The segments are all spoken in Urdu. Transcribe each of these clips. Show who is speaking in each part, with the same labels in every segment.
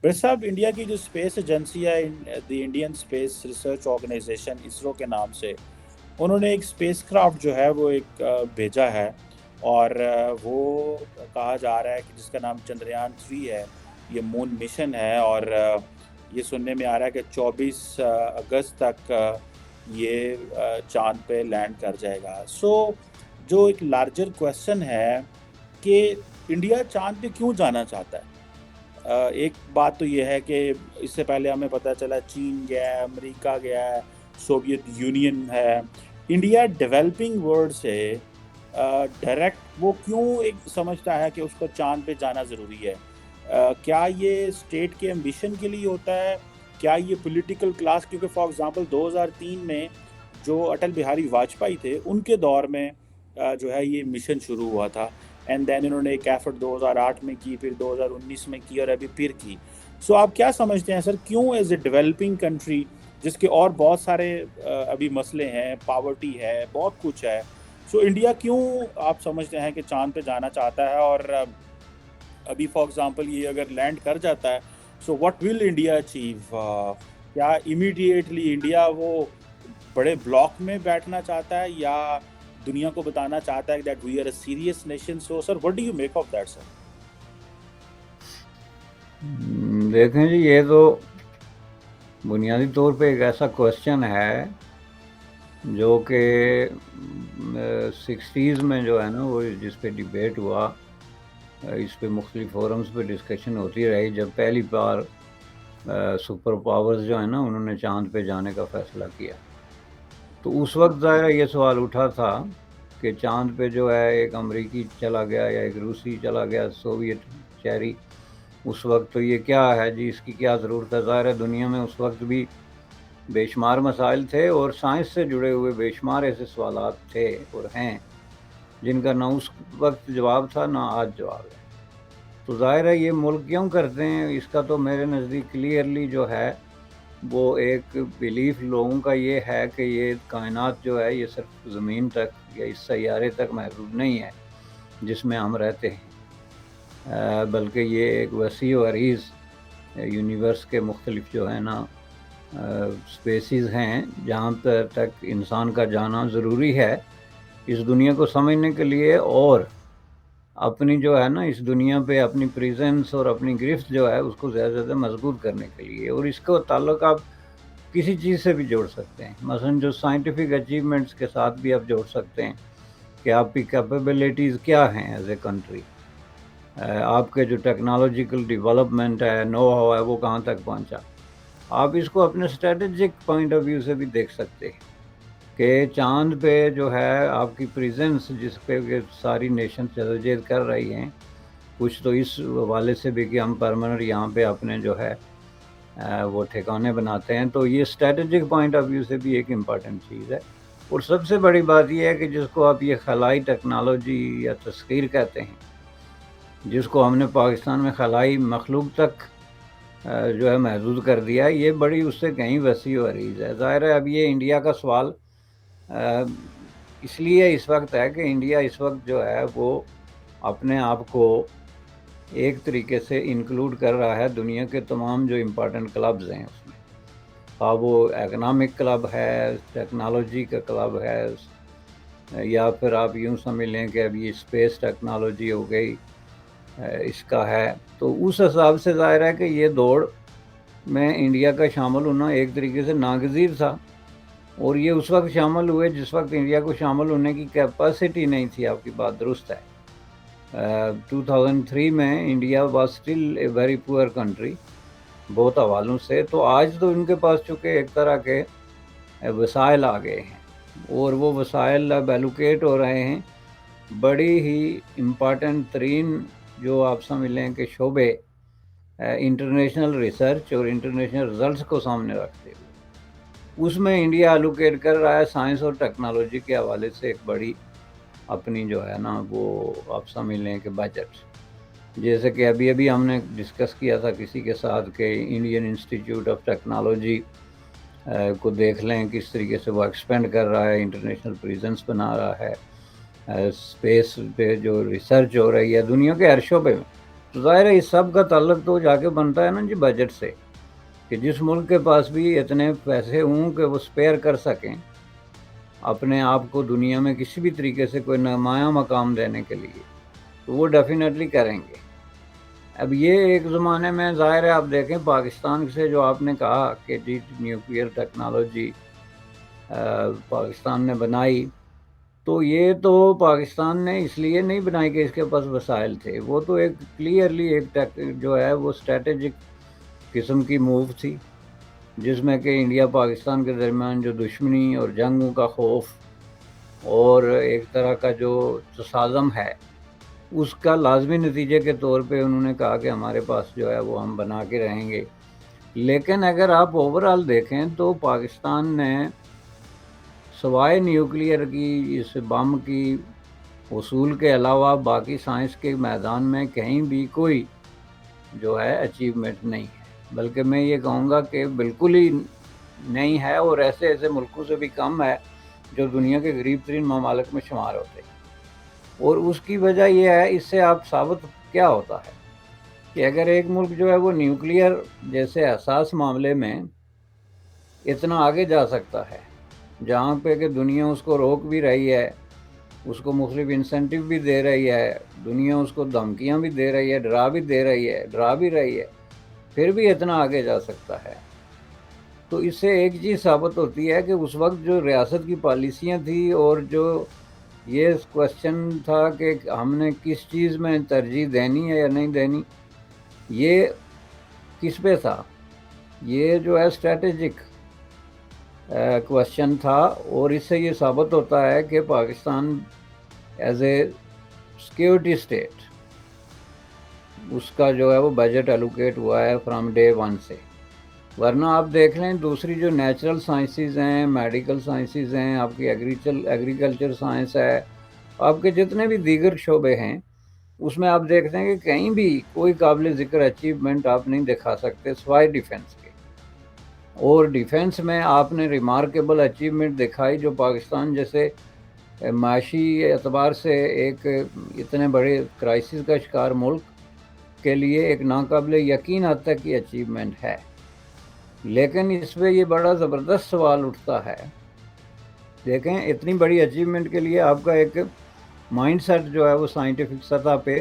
Speaker 1: بٹ صاحب انڈیا کی جو اسپیس ایجنسی ہے the Indian space research organisation ISRO کے نام سے، انہوں نے ایک اسپیس کرافٹ جو ہے وہ ایک بھیجا ہے، اور وہ کہا جا رہا ہے کہ جس کا نام چندریان 3 ہے، یہ مون مشن ہے، اور یہ سننے میں آ رہا ہے کہ 24 اگست تک یہ چاند پہ لینڈ کر جائے گا۔ سو جو ایک لارجر کویسچن ہے کہ انڈیا چاند پہ کیوں جانا چاہتا ہے؟ ایک بات تو یہ ہے کہ اس سے پہلے ہمیں پتہ چلا چین گیا ہے، امریکہ گیا ہے، سوویت یونین ہے۔ انڈیا ڈیولپنگ ورلڈ سے ڈائریکٹ وہ کیوں ایک سمجھتا ہے کہ اس کو چاند پہ جانا ضروری ہے؟ کیا یہ اسٹیٹ کے ایمبیشن کے لیے ہوتا ہے؟ کیا یہ پولیٹیکل کلاس، کیونکہ فار ایگزامپل 2003 میں جو اٹل بہاری واجپئی تھے ان کے دور میں جو ہے یہ مشن شروع ہوا تھا، اینڈ دین انہوں نے ایک ایفرٹ 2008 میں کی، پھر 2019 میں کی، اور ابھی پھر کی۔ سو آپ کیا سمجھتے ہیں سر، کیوں ایز اے ڈیولپنگ کنٹری جس کے اور بہت سارے ابھی مسئلے ہیں، پاورٹی ہے، بہت کچھ ہے، سو انڈیا کیوں آپ سمجھتے ہیں کہ چاند پہ جانا چاہتا ہے؟ اور ابھی فار ایگزامپل یہ اگر لینڈ کر جاتا ہے، so what will India achieve? کیا امیڈیٹلی انڈیا وہ بڑے بلاک میں بیٹھنا چاہتا ہے، یا دنیا کو بتانا چاہتا ہے that we are a serious nation? So sir what do you make of that sir?
Speaker 2: دیکھیں جی، یہ تو بنیادی طور پہ ایک ایسا کوشچن ہے جو کہ 60s میں جو ہے نا وہ جس پہ ڈیبیٹ ہوا، اس پہ مختلف فورمز پہ ڈسکشن ہوتی رہی، جب پہلی بار سپر پاورز جو ہے نا انہوں نے چاند پہ جانے کا فیصلہ کیا، تو اس وقت ظاہر یہ سوال اٹھا تھا کہ چاند پہ جو ہے ایک امریکی چلا گیا یا ایک روسی چلا گیا، سوویت شہری، اس وقت تو یہ کیا ہے جی، اس کی کیا ضرورت ہے؟ ظاہر ہے دنیا میں اس وقت بھی بے شمار مسائل تھے، اور سائنس سے جڑے ہوئے بے شمار ایسے سوالات تھے اور ہیں جن کا نہ اس وقت جواب تھا نہ آج جواب ہے۔ تو ظاہر ہے یہ ملک کیوں کرتے ہیں، اس کا تو میرے نزدیک کلیئرلی جو ہے وہ ایک بیلیف لوگوں کا یہ ہے کہ یہ کائنات جو ہے یہ صرف زمین تک یا اس سیارے تک محدود نہیں ہے جس میں ہم رہتے ہیں، بلکہ یہ ایک وسیع و عریض یونیورس کے مختلف جو ہے نا اسپیسیز ہیں جہاں تک انسان کا جانا ضروری ہے اس دنیا کو سمجھنے کے لیے، اور اپنی جو ہے نا اس دنیا پہ اپنی پریزنس اور اپنی گرفت جو ہے اس کو زیادہ سے زیادہ مضبوط کرنے کے لیے۔ اور اس کو تعلق آپ کسی چیز سے بھی جوڑ سکتے ہیں، مثلا جو سائنٹیفک اچیومنٹس کے ساتھ بھی آپ جوڑ سکتے ہیں کہ آپ کی کیپیبلٹیز کیا ہیں ایز اے کنٹری، آپ کے جو ٹیکنالوجیکل ڈیولپمنٹ ہے، نو ہاؤ ہے، وہ کہاں تک پہنچا۔ آپ اس کو اپنے اسٹریٹجک پوائنٹ آف ویو سے بھی دیکھ سکتے ہیں کہ چاند پہ جو ہے آپ کی پریزنس جس پہ ساری نیشن جدوجہد کر رہی ہیں، کچھ تو اس حوالے سے بھی کہ ہم پرماننٹ یہاں پہ اپنے جو ہے وہ ٹھکانے بناتے ہیں، تو یہ اسٹریٹجک پوائنٹ آف ویو سے بھی ایک امپارٹنٹ چیز ہے۔ اور سب سے بڑی بات یہ ہے کہ جس کو آپ یہ خلائی ٹیکنالوجی یا تسخیر کہتے ہیں، جس کو ہم نے پاکستان میں خلائی مخلوق تک جو ہے محدود کر دیا، یہ بڑی اس سے کہیں وسیع و عریض ہے۔ ظاہر ہے اب یہ انڈیا کا سوال اس لیے اس وقت ہے کہ انڈیا اس وقت جو ہے وہ اپنے آپ کو ایک طریقے سے انکلوڈ کر رہا ہے دنیا کے تمام جو امپارٹنٹ کلبز ہیں اس میں، اب وہ اکنامک کلب ہے، ٹیکنالوجی کا کلب ہے، یا پھر آپ یوں سمجھ لیں کہ اب یہ اسپیس ٹیکنالوجی ہو گئی اس کا ہے۔ تو اس حساب سے ظاہر ہے کہ یہ دوڑ میں انڈیا کا شامل ہونا ایک طریقے سے ناگزیر تھا، اور یہ اس وقت شامل ہوئے جس وقت انڈیا کو شامل ہونے کی کیپیسٹی نہیں تھی۔ آپ کی بات درست ہے، 2003 میں India was still a very poor country بہت حوالوں سے، تو آج تو ان کے پاس چونکہ ایک طرح کے وسائل آ گئے ہیں، اور وہ وسائل اب ایلوکیٹ ہو رہے ہیں بڑی ہی امپارٹنٹ ترین جو آپ سمجھ لیں کہ شعبے انٹرنیشنل ریسرچ اور انٹرنیشنل رزلٹس کو سامنے رکھتے ہوئے، اس میں انڈیا الوکیٹ کر رہا ہے سائنس اور ٹیکنالوجی کے حوالے سے ایک بڑی اپنی جو ہے نا وہ آپ سمجھ لیں کہ بجٹ، جیسے کہ ابھی ہم نے ڈسکس کیا تھا کسی کے ساتھ کہ انڈین انسٹیٹیوٹ آف ٹیکنالوجی کو دیکھ لیں کس طریقے سے وہ ایکسپینڈ کر رہا ہے، انٹرنیشنل پریزنس بنا رہا ہے، اسپیس پہ جو ریسرچ ہو رہی ہے دنیا کے ہر شعبے میں، تو ظاہر ہے اس سب کا تعلق تو جا کے بنتا ہے نا جی بجٹ سے، کہ جس ملک کے پاس بھی اتنے پیسے ہوں کہ وہ سپیئر کر سکیں اپنے آپ کو دنیا میں کسی بھی طریقے سے کوئی نمایاں مقام دینے کے لیے، تو وہ ڈیفینیٹلی کریں گے۔ اب یہ ایک زمانے میں ظاہر ہے آپ دیکھیں پاکستان سے جو آپ نے کہا کہ جی نیوکلیئر ٹیکنالوجی پاکستان نے بنائی، تو یہ تو پاکستان نے اس لیے نہیں بنائی کہ اس کے پاس وسائل تھے، وہ تو ایک کلیئرلی ایک جو ہے وہ اسٹریٹجک قسم کی موو تھی، جس میں کہ انڈیا پاکستان کے درمیان جو دشمنی اور جنگوں کا خوف اور ایک طرح کا جو تصادم ہے، اس کا لازمی نتیجے کے طور پہ انہوں نے کہا کہ ہمارے پاس جو ہے وہ ہم بنا کے رہیں گے۔ لیکن اگر آپ اوورآل دیکھیں تو پاکستان نے سوائے نیوکلیئر کی اس بم کی اصول کے علاوہ باقی سائنس کے میدان میں کہیں بھی کوئی جو ہے اچیومنٹ نہیں ہے، بلکہ میں یہ کہوں گا کہ بالکل ہی نہیں ہے، اور ایسے ایسے ملکوں سے بھی کم ہے جو دنیا کے غریب ترین ممالک میں شمار ہوتے ہیں۔ اور اس کی وجہ یہ ہے، اس سے آپ ثابت کیا ہوتا ہے کہ اگر ایک ملک جو ہے وہ نیوکلیئر جیسے حساس معاملے میں اتنا آگے جا سکتا ہے، جہاں پہ کہ دنیا اس کو روک بھی رہی ہے، اس کو مختلف انسینٹیو بھی دے رہی ہے، دنیا اس کو دھمکیاں بھی دے رہی ہے، ڈرا بھی رہی ہے، پھر بھی اتنا آگے جا سکتا ہے، تو اس سے ایک چیز ثابت ہوتی ہے کہ اس وقت جو ریاست کی پالیسیاں تھیں اور جو یہ کوشچن تھا کہ ہم نے کس چیز میں ترجیح دینی ہے یا نہیں دینی، یہ کس پہ تھا، یہ جو ہے اسٹریٹجک کوشچن تھا، اور اس سے یہ ثابت ہوتا ہے کہ Pakistan is a security state اس کا جو ہے وہ بجٹ الوکیٹ ہوا ہے فرام ڈے ون سے۔ ورنہ آپ دیکھ لیں دوسری جو نیچرل سائنسز ہیں، میڈیکل سائنسز ہیں، آپ کی ایگریکلچر سائنس ہے، آپ کے جتنے بھی دیگر شعبے ہیں، اس میں آپ دیکھتے ہیں کہ کہیں بھی کوئی قابل ذکر اچیومنٹ آپ نہیں دکھا سکتے سوائے ڈیفنس کے۔ اور ڈیفنس میں آپ نے ریمارکیبل اچیومنٹ دکھائی جو پاکستان جیسے معاشی اعتبار سے ایک اتنے بڑے کرائسس کا شکار ملک کے لیے ایک ناقابل یقین حد تک کی اچیومنٹ ہے۔ لیکن اس پہ یہ بڑا زبردست سوال اٹھتا ہے، دیکھیں اتنی بڑی اچیومنٹ کے لیے آپ کا ایک مائنڈ سیٹ جو ہے وہ سائنٹیفک سطح پہ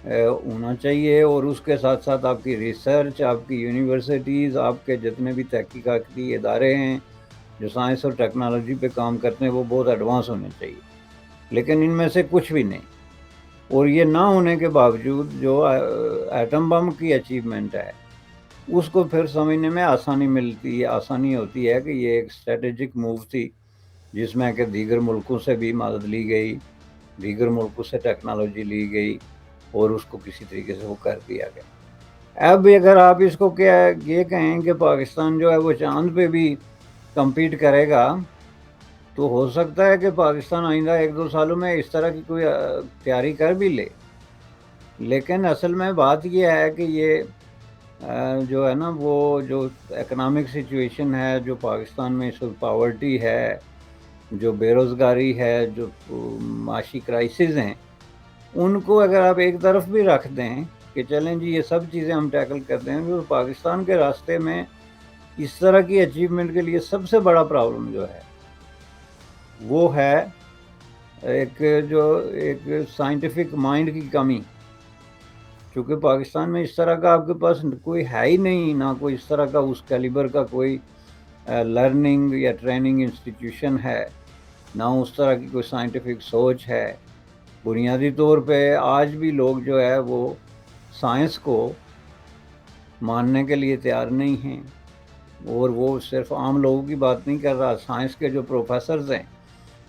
Speaker 2: ہونا چاہیے، اور اس کے ساتھ ساتھ آپ کی ریسرچ، آپ کی یونیورسٹیز، آپ کے جتنے بھی تحقیقاتی ادارے ہیں جو سائنس اور ٹیکنالوجی پہ کام کرتے ہیں وہ بہت ایڈوانس ہونے چاہیے، لیکن ان میں سے کچھ بھی نہیں۔ اور یہ نہ ہونے کے باوجود جو ایٹم بم کی اچیومنٹ ہے اس کو پھر سمجھنے میں آسانی ہوتی ہے کہ یہ ایک اسٹریٹجک موو تھی، جس میں کہ دیگر ملکوں سے بھی مدد لی گئی، دیگر ملکوں سے ٹیکنالوجی لی گئی، اور اس کو کسی طریقے سے وہ کر دیا گیا۔ اب اگر آپ اس کو یہ کہیں کہ پاکستان جو ہے وہ چاند پہ بھی کمپیٹ کرے گا، تو ہو سکتا ہے کہ پاکستان آئندہ 1-2 سالوں میں اس طرح کی کوئی تیاری کر بھی لے، لیکن اصل میں بات یہ ہے کہ یہ جو ہے نا وہ جو اکنامک سچویشن ہے جو پاکستان میں اس وقت پاورٹی ہے، جو بے روزگاری ہے، جو معاشی کرائسز ہیں، ان کو اگر آپ ایک طرف بھی رکھ دیں کہ چلیں جی یہ سب چیزیں ہم ٹیکل کرتے ہیں، تو پاکستان کے راستے میں اس طرح کی اچیومنٹ کے لیے سب سے بڑا پرابلم جو ہے وہ ہے ایک سائنٹیفک مائنڈ کی کمی، چونکہ پاکستان میں اس طرح کا آپ کے پاس کوئی ہے ہی نہیں، نہ کوئی اس طرح کا اس کیلیبر کا کوئی لرننگ یا ٹریننگ انسٹیٹیوشن ہے، نہ اس طرح کی کوئی سائنٹیفک سوچ ہے۔ بنیادی طور پہ آج بھی لوگ جو ہے وہ سائنس کو ماننے کے لیے تیار نہیں ہیں، اور وہ صرف عام لوگوں کی بات نہیں کر رہا، سائنس کے جو پروفیسرز ہیں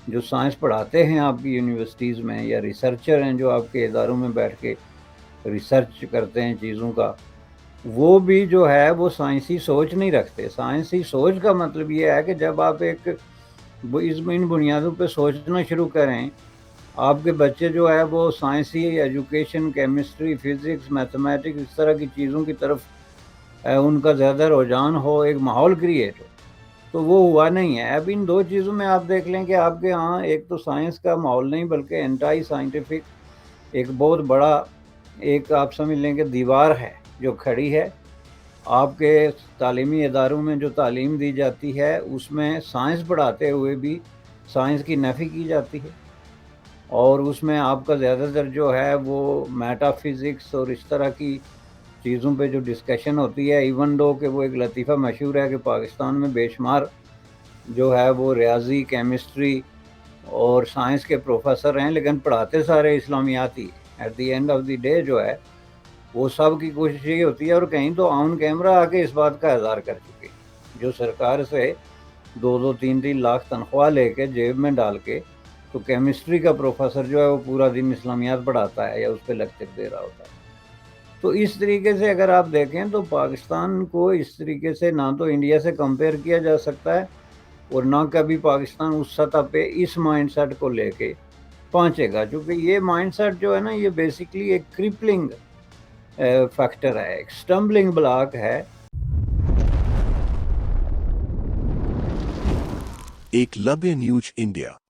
Speaker 2: جو سائنس پڑھاتے ہیں آپ کی یونیورسٹیز میں، یا ریسرچر ہیں جو آپ کے اداروں میں بیٹھ کے ریسرچ کرتے ہیں چیزوں کا، وہ بھی جو ہے وہ سائنسی سوچ نہیں رکھتے۔ سائنسی سوچ کا مطلب یہ ہے کہ جب آپ ان بنیادوں پہ سوچنا شروع کریں، آپ کے بچے جو ہے وہ سائنسی ایجوکیشن، کیمسٹری، فزکس، میتھمیٹکس، اس طرح کی چیزوں کی طرف ان کا زیادہ رجحان ہو، ایک ماحول کریٹ ہو، تو وہ ہوا نہیں ہے۔ اب ان دو چیزوں میں آپ دیکھ لیں کہ آپ کے ہاں ایک تو سائنس کا ماحول نہیں، بلکہ انٹائی سائنٹیفک ایک بہت بڑا ایک آپ سمجھ لیں کہ دیوار ہے جو کھڑی ہے. آپ کے تعلیمی اداروں میں جو تعلیم دی جاتی ہے اس میں سائنس پڑھاتے ہوئے بھی سائنس کی نفی کی جاتی ہے, اور اس میں آپ کا زیادہ تر جو ہے وہ میٹا فزکس اور اس طرح کی چیزوں پہ جو ڈسکشن ہوتی ہے, ایون دو کہ وہ ایک لطیفہ مشہور ہے کہ پاکستان میں بے شمار جو ہے وہ ریاضی, کیمسٹری اور سائنس کے پروفیسر ہیں, لیکن پڑھاتے سارے اسلامیات ہی. At the end of the day جو ہے وہ سب کی کوشش یہ ہوتی ہے, اور کہیں تو آن کیمرہ آ کے اس بات کا اظہار کر چکے جو سرکار سے 2-3 لاکھ تنخواہ لے کے جیب میں ڈال کے, تو کیمسٹری کا پروفیسر جو ہے وہ پورا دن اسلامیات پڑھاتا ہے یا اس پہ لیکچر دے رہا ہوتا ہے. تو اس طریقے سے اگر آپ دیکھیں تو پاکستان کو اس طریقے سے نہ تو انڈیا سے کمپیئر کیا جا سکتا ہے, اور نہ کبھی پاکستان اس سطح پہ اس مائنڈ سیٹ کو لے کے پہنچے گا, کیونکہ یہ مائنڈ سیٹ جو ہے نا یہ بیسیکلی ایک کرپلنگ فیکٹر ہے, ایک سٹمبلنگ بلاک ہے.
Speaker 3: ایکلویہ نیوز انڈیا,